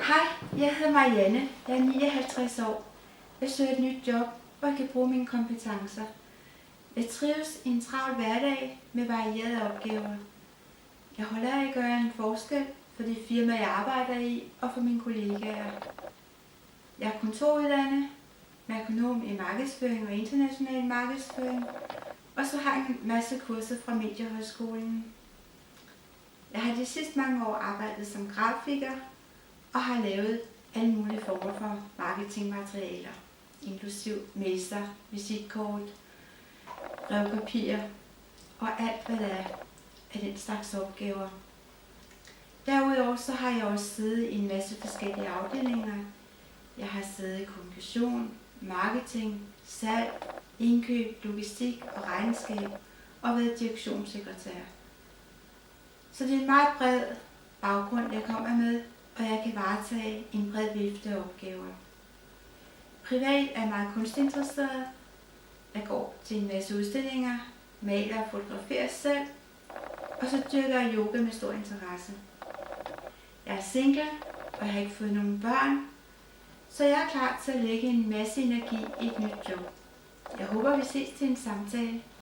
Hej, jeg hedder Marianne. Jeg er 59 år. Jeg søger et nyt job, hvor jeg kan bruge mine kompetencer. Jeg trives i en travl hverdag med varierede opgaver. Jeg holder af at gøre en forskel for det firma, jeg arbejder i, og for mine kollegaer. Jeg er kontoruddannet med økonom i markedsføring og international markedsføring, og så har jeg en masse kurser fra Mediehøjskolen. Jeg har de sidste mange år arbejdet som grafiker, og har lavet alle mulige former for marketingmaterialer, inklusiv messer, visitkort, brevpapir og alt hvad der er af den slags opgaver. Derudover så har jeg også siddet i en masse forskellige afdelinger. Jeg har siddet i kommunikation, marketing, salg, indkøb, logistik og regnskab og været direktionssekretær. Så det er en meget bred baggrund, jeg kommer med, og jeg kan varetage en bred vifte af opgaver. Privat er jeg meget kunstinteresseret. Jeg går til en masse udstillinger, maler og fotograferer selv, og så dyrker jeg yoga med stor interesse. Jeg er single, og jeg har ikke fået nogen børn, så jeg er klar til at lægge en masse energi i et nyt job. Jeg håber, vi ses til en samtale.